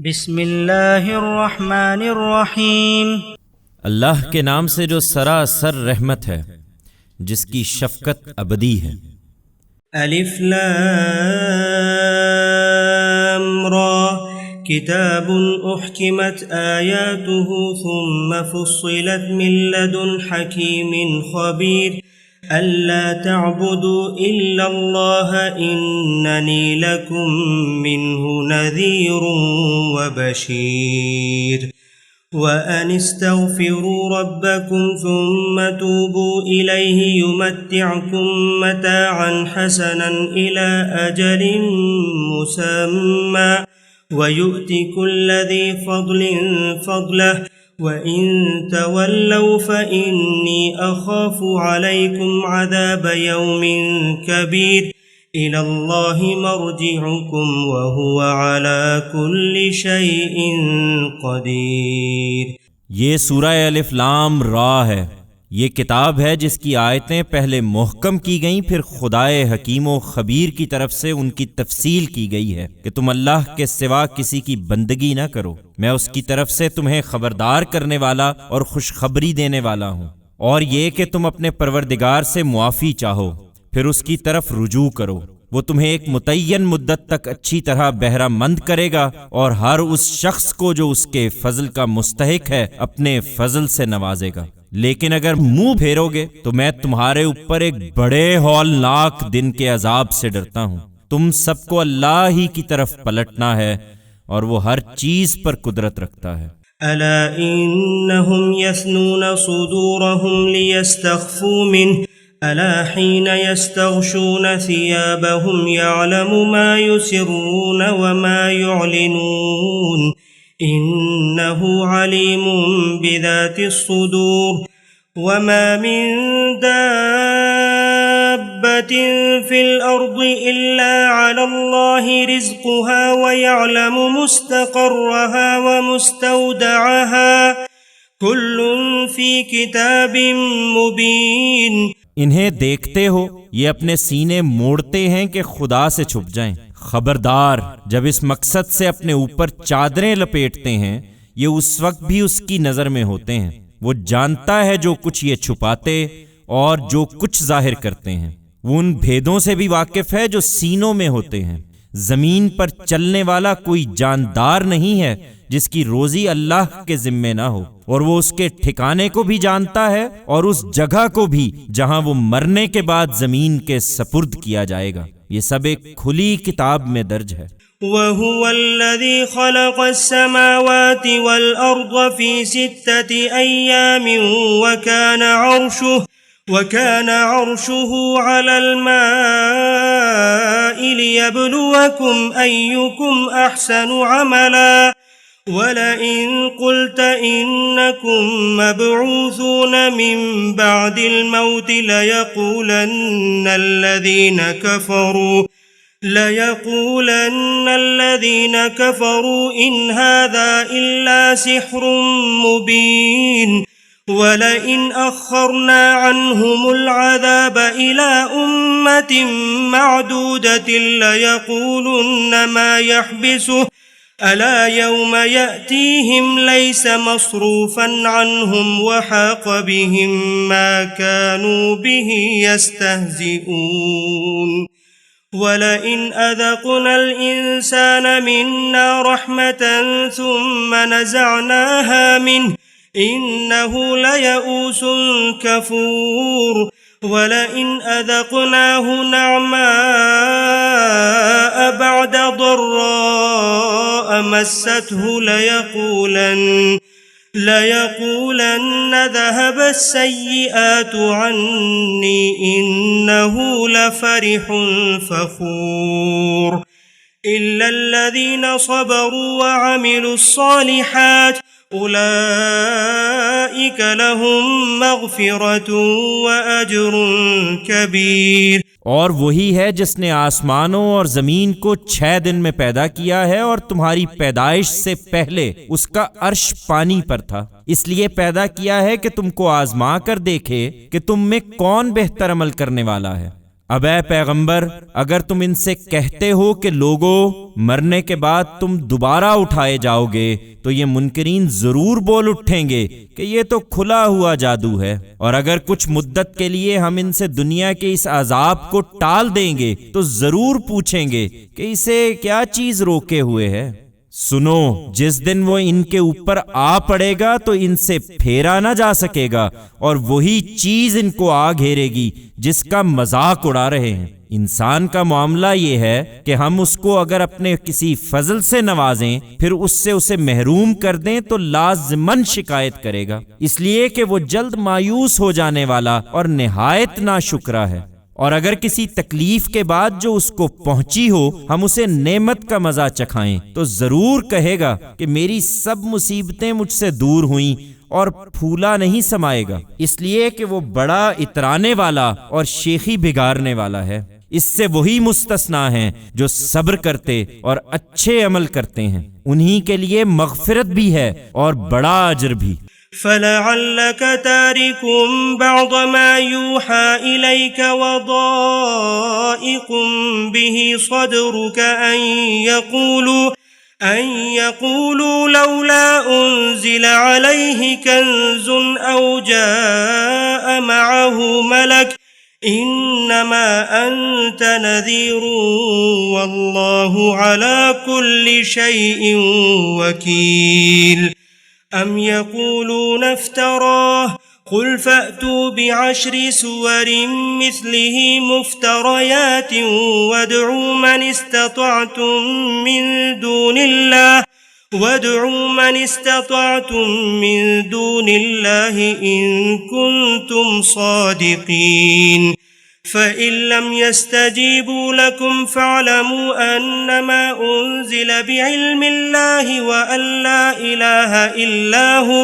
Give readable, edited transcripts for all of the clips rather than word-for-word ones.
बिस्मिल्लाहिर्रहमानिर्रहीम। अल्लाह के नाम से जो सरासर रहमत है, जिसकी शफकत अबदी है। अलिफ लाम रा किताबुन उहकिमत आयातुहु सुम्मा फुस्सिलत मिन लदुन हकीमिन खबीर अल्ला तअबुदू इल्लल्लाह इन्ननी लकुम मिन्हु नज़ीरुन व बशीर व अनिस्तगफिरू रब्बकुम सुम्मा तूबू इलैहि युमत्तिअकुम मताअन हसनन इला अजलिन मुसम्मा व युअति कुल्ला ज़ी फ़ज़लिन फ़ज़लह व इन तवल्लौ फ़इन्नी अख़ाफ़ु अलैकुम अज़ाब यौमिन कबीर इलल्लाहि मर्जिउकुम व हुवा अला कुल्लि शैइन क़दीर। ये सूरह अलिफ लाम रा है। ये किताब है जिसकी आयतें पहले मुहकम की गईं, फिर खुदाए हकीम व खबीर की तरफ से उनकी तफसील की गई है कि तुम अल्लाह के सिवा किसी की बंदगी न करो। मैं उसकी तरफ से तुम्हें खबरदार करने वाला और खुशखबरी देने वाला हूँ, और ये कि तुम अपने परवरदिगार से मुआफ़ी चाहो, फिर उसकी तरफ रुजू करो। वो तुम्हें एक मुतय्यन मुद्दत तक अच्छी तरह बहरामंद करेगा और हर उस शख्स को जो उसके फजल का मुस्तहिक है अपने फजल से नवाजेगा। लेकिन अगर मुंह फेरोगे तो मैं तुम्हारे ऊपर एक बड़े हौलनाक दिन के अजाब से डरता हूँ। तुम सबको अल्लाह ही की तरफ पलटना है और वो हर चीज पर कुदरत रखता है। अला इन्नहुम यस्नून सुदूरहुम लियस्तख्फू मिन्हु अला हीन यस्तग़शून सियाबहुम यअलमु मा युसिर्रून व मा युअलिनून इन्नहु अलीमुम बिज़ातिस सुदूर वमा मिन दाब्बतिन फिल अर्दि इल्ला अलल्लाहि रिज़्क़ुहा व यअलमु मुस्तक़र्रहा व मुस्तौदअहा कुल्लुन फ़ी किताबिन मुबीन। इन्हें देखते हो ये अपने सीने मोड़ते हैं कि खुदा से छुप जाएं। खबरदार, जब इस मकसद से अपने ऊपर चादरें लपेटते हैं, ये उस वक्त भी उसकी नजर में होते हैं। वो जानता है जो कुछ ये छुपाते और जो कुछ जाहिर करते हैं। वो उन भेदों से भी वाकिफ है जो सीनों में होते हैं। जमीन पर चलने वाला कोई जानदार नहीं है जिसकी रोजी अल्लाह के जिम्मे ना हो, और वो उसके ठिकाने को भी जानता है और उस जगह को भी जहां वो मरने के बाद जमीन के सपुर्द किया जाएगा। ये सब एक खुली किताब में दर्ज है। वहुवल्लज़ी खलक़स समावाति वल अर्ज़ फ़ी सित्तति अय्यामिन व कान अर्शुहु अलल माइ लियब्लुवकुम अय्युकुम अहसनु अमला वलइन क़ुल्त इन्नकुम मबऊसून मिन बअदिल मौति लयक़ूलन्न الذين كفروا إن هذا إلا سحر مبين ولئن أخرنا عنهم العذاب إلى أمة معدودة ليقولن ما يحبسه ألا يوم يأتيهم ليس مصروفا عنهم وحاق بهم ما كانوا به يستهزئون ولئن أذقنا الإنسان منا رحمة ثم نزعناها منه إنه ليئوس كفور ولئن أذقناه نعماء بعد ضراء مسته ليقولن ذهب السيئات عني إنه لفرح فخور إلا الذين صبروا وعملوا الصالحات उलाइक लहुम मग़फ़िरतुन व अज्रुन कबीर। और वही है जिसने आसमानों और जमीन को 6 दिन में पैदा किया है और तुम्हारी पैदाइश से पहले उसका अर्श पानी पर था, इसलिए पैदा किया है कि तुमको आजमा कर देखे कि तुम में कौन बेहतर अमल करने वाला है। अब ऐ पैगंबर, अगर तुम इनसे कहते हो कि लोगों, मरने के बाद तुम दोबारा उठाए जाओगे, तो ये मुनकरीन जरूर बोल उठेंगे कि ये तो खुला हुआ जादू है। और अगर कुछ मुद्दत के लिए हम इनसे दुनिया के इस अजाब को टाल देंगे तो जरूर पूछेंगे कि इसे क्या चीज रोके हुए है। सुनो, जिस दिन वो इनके ऊपर आ पड़ेगा तो इनसे फेरा ना जा सकेगा, और वही चीज इनको आ घेरेगी जिसका मजाक उड़ा रहे हैं। इंसान का मामला ये है कि हम उसको अगर अपने किसी फजल से नवाजें, फिर उससे उसे महरूम कर दें तो लाज़िमन शिकायत करेगा, इसलिए कि वो जल्द मायूस हो जाने वाला और निहायत नाशुक्रा है। और अगर किसी तकलीफ के बाद जो उसको पहुंची हो हम उसे नेमत का मजा चखाएं, तो जरूर कहेगा कि मेरी सब मुसीबतें मुझसे दूर हुईं, और फूला नहीं समाएगा, इसलिए कि वो बड़ा इतराने वाला और शेखी बिगाड़ने वाला है। इससे वही मुस्तस्ना हैं जो सब्र करते और अच्छे अमल करते हैं, उन्हीं के लिए मगफिरत भी है और बड़ा अजर भी। फलअल्लक तारिकुम बअद मा यूहा इलैक वदाइकुम बिही सदरुक अन यक़ूलू लौला उन्ज़िल अलैहि कन्ज़ुन औ जाअ मअहु मलक इन्नमा अंत नज़ीरुन वल्लाहु अला कुल्लि शैइन वकील। अम यक़ूलून इफ्तराह कुल फ़अतू बिअश्रि सुवरिन मिस्लिही मुफ्तरयातिन वदअू मन इस्ततअतुम मिन दूनिल्लाहि इन कुंतुम सादिकीन। फ़इन लम यस्तजीबू लकुम फ़अलमू अन्नमा उन्ज़िल बिइल्मिल्लाहि व अल्ला इलाहा इल्ला हु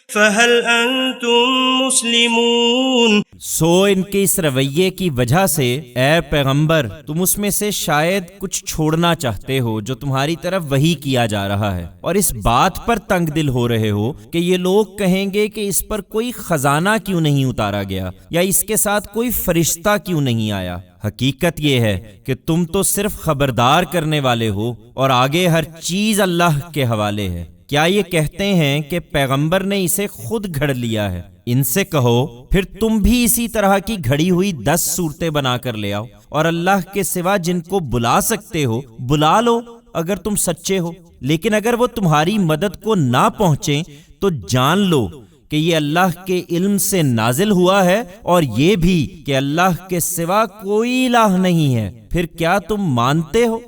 फ़हल अंतुम मुस्लिमून। सो इनके इस रवैये की वजह से ए पैगंबर, तुम उसमें से शायद कुछ छोड़ना चाहते हो जो तुम्हारी तरफ वही किया जा रहा है, और इस बात पर तंग दिल हो रहे हो कि ये लोग कहेंगे कि इस पर कोई खजाना क्यों नहीं उतारा गया, या इसके साथ कोई फरिश्ता क्यों नहीं आया। हकीकत ये है कि तुम तो सिर्फ खबरदार करने वाले हो, और आगे हर चीज अल्लाह के हवाले है। क्या ये कहते हैं कि पैगंबर ने इसे खुद घड़ लिया है? इनसे कहो फिर तुम भी इसी तरह की घड़ी हुई 10 सूरतें बनाकर ले आओ, और अल्लाह के सिवा जिनको बुला सकते हो बुला लो अगर तुम सच्चे हो। लेकिन अगर वो तुम्हारी मदद को ना पहुंचे तो जान लो कि ये अल्लाह के इल्म से नाजिल हुआ है, और ये भी कि अल्लाह के सिवा कोई इलाह नहीं है। फिर क्या तुम मानते हो?